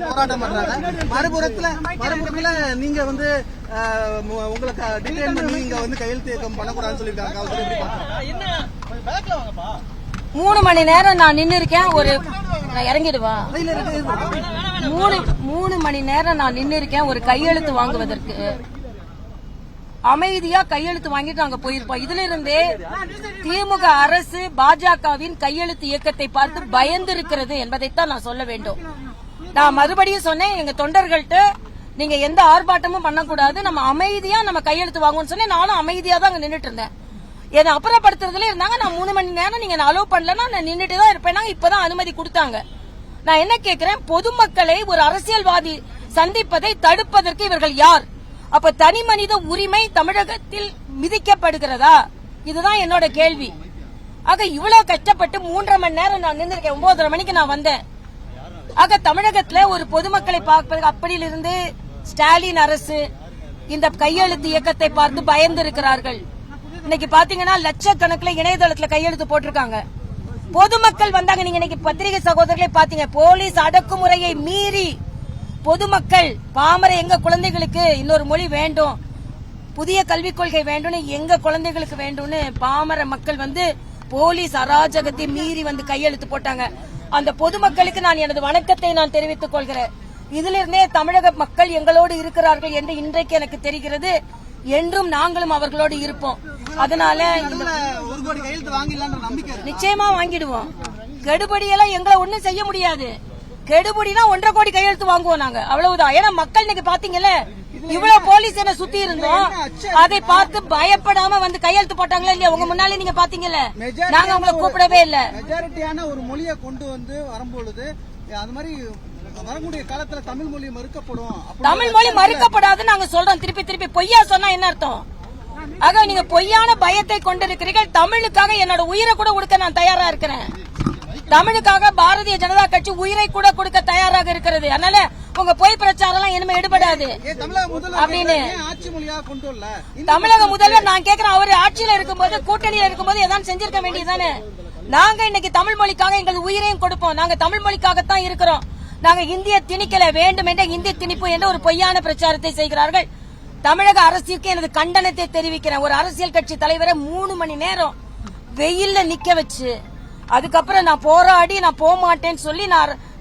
போராட்டம் பண்றாங்க. மறுபுறத்துல நீங்க வந்து உங்களுக்கு டிடெயின் பண்ணி இங்க வந்து கையெழுத்து இயக்கம் பண்ணக்கூடாதுன்னு சொல்லிருக்காங்க. 3 மணி நேரம் நான் நின்னு இருக்கேன். இறங்கிடுவா 3 மணி நேரம் நான் நின்னு இருக்கேன் ஒரு கையெழுத்து வாங்குவதற்கு. அமைதியா கையெழுத்து வாங்கிட்டு நாங்க போயிருப்போம். இதுல இருந்தே திமுக அரசு பாஜகவின் கையெழுத்து இயக்கத்தை பார்த்து பயந்திருக்கிறது என்பதைத்தான் நான் சொல்ல வேண்டும். நான் மறுபடியும் சொன்னேன், எங்க தொண்டர்கள்ட்ட நீங்க எந்த ஆர்ப்பாட்டமும் பண்ணக்கூடாது, நம்ம அமைதியா நம்ம கையெழுத்து வாங்குவோம்னு சொன்னேன். நானும் அமைதியா தான் அங்க நின்னுட்டு இருந்தேன். என்னை அப்புறப்படுத்துறதுல இருந்தாங்க. நான் 3 மணி நேரம் நீங்க அலோவ் பண்ணலன்னா நான் நின்னுட்டு தான் இருப்பேன். இப்பதான் அனுமதி கொடுத்தாங்க. நான் என்ன கேட்கிறேன், பொதுமக்களை ஒரு அரசியல்வாதி சந்திப்பதை தடுப்பதற்கு இவர்கள் யார்? அப்ப தனி மனித உரிமை தமிழகத்தில் மிதிக்கப்படுகிறதா? இதுதான் என்னோட கேள்வி. ஆக இவ்வளவு கஷ்டப்பட்டு 3.5 மணி நேரம் நான் நின்றுருக்கேன். 9:30 மணிக்கு நான் வந்தேன். ஆக தமிழகத்துல ஒரு பொதுமக்களை பார்ப்பதற்கு அப்படியிலிருந்து ஸ்டாலின் அரசு இந்த கையெழுத்து இயக்கத்தை பார்த்து பயந்து இருக்கிறார்கள். இன்னைக்கு பாத்தீங்கன்னா லட்சக்கணக்கில் இணையதளத்துல கையெழுத்து போட்டிருக்காங்க. பொதுமக்கள் வந்தாங்க. நீங்க இன்னைக்கு பத்திரிகை சகோதரர்களை பாத்தீங்க. போலீஸ் அடக்குமுறையை மீறி பொதுமக்கள் பாமர எங்க குழந்தைகளுக்கு இன்னொரு மொழி வேண்டும், புதிய கல்விக் கொள்கை வேண்டும், எங்க குழந்தைகளுக்கு வேண்டும்னு பாமர மக்கள் வந்து போலீஸ் அராஜகத்தை மீறி வந்து கையெழுத்து போட்டாங்க. அந்த பொதுமக்களுக்கு நான் எனது வணக்கத்தை நான் தெரிவித்துக் கொள்கிறேன். இதிலிருந்தே தமிழக மக்கள் எங்களோடு இருக்கிறார்கள் என்று இன்றைக்கு எனக்கு தெரிகிறது. என்றும் நாங்களும் அவர்களோடு இருப்போம். அதனால நிச்சயமா வாங்கிடுவோம். கெடுபடியெல்லாம் எங்களை ஒண்ணும் செய்ய முடியாது. கெடுபடினா 1.5 கோடி கையெழுத்து வாங்குவோம் நாங்க, அவ்வளவுதான். ஏன்னா மக்கள் இன்னைக்கு பாத்தீங்கல்ல, இவ்வளவு போலீஸ் என்ன சுத்தி இருந்தோம், அதை பார்த்து பயப்படாம வந்து கையெழுத்து போட்டாங்களா இல்லையா? உங்க முன்னாலே நீங்க பாத்தீங்கல்ல, நாங்க உங்களை கூப்பிடவே இல்ல. மெஜாரிட்டியான ஒரு மொழியை கொண்டு வந்து வரும்பொழுது அது மாதிரி வரக்கூடிய காலத்துல தமிழ் மொழி மறுக்கப்படும். தமிழ் மொழி மறுக்கப்படாது நாங்க சொல்றோம். திருப்பி பொய்யா சொன்னா என்ன அர்த்தம்? ஆக நீங்க பொய்யான பயத்தை கொண்டிருக்கிறீர்கள். தமிழுக்காக என்னோட உயிரை கூட கொடுக்க நான் தயாரா இருக்கிறேன். தமிழுக்காக பாரதிய ஜனதா கட்சி உயிரை கூட கொடுக்க தயாராக இருக்கிறது. அதனால உங்க பொய் பிரச்சாரம் எல்லாம் இனிமே எடுபடாது அப்படின்னு தமிழக முதல்வர் நான் கேட்கிறேன். அவரு ஆட்சியில இருக்கும்போது, கூட்டணியில இருக்கும்போது ஏதாவது செஞ்சிருக்க வேண்டியதானே? நாங்க இன்னைக்கு தமிழ் மொழிக்காக எங்கள் உயிரையும் கொடுப்போம். நாங்க தமிழ் மொழிக்காகத்தான் இருக்கிறோம். நாங்க இந்திய திணிக்கல வேண்டும் என்ற இந்திய திணிப்பு என்ற ஒரு பொய்யான பிரச்சாரத்தை செய்கிறார்கள். தமிழக அரசுக்கு எனது கண்டனத்தை தெரிவிக்கிறேன். ஒரு அரசியல் கட்சி தலைவரை 3 மணி நேரம் வெயில்ல நிக்க வச்சு, அதுக்கப்புறம் நான் போராடி நான் போக மாட்டேன்னு சொல்லி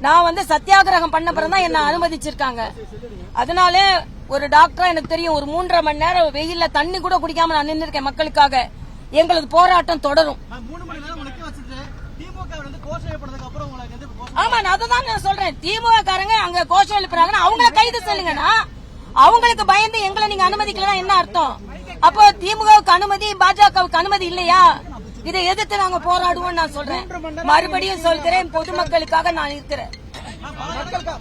நான் வந்து சத்தியாகிரகம் பண்ண பிறகுதான் என்ன அனுமதிச்சிருக்காங்க. அதனால ஒரு டாக்டரா எனக்கு தெரியும், ஒரு 3.5 மணி நேரம் வெயில்ல தண்ணி கூட குடிக்காம நான் நின்று இருக்கேன் மக்களுக்காக. எங்களது போராட்டம் தொடரும். ஆமா, அதுதான் நான் சொல்றேன். திமுக காரங்க அங்க கோஷம் எழுப்புறாங்கன்னா அவங்கள கைது சொல்லுங்கன்னா, அவங்களுக்கு பயந்து எங்களை நீங்க அனுமதிக்கலாம் என்ன அர்த்தம்? அப்போ திமுகவுக்கு அனுமதி, பாஜகவுக்கு அனுமதி இல்லையா? இதை எதிர்த்து நாங்க போராடுவோம் நான் சொல்றேன். மறுபடியும் சொல்கிறேன், பொதுமக்களுக்காக நான் இருக்கிறேன்.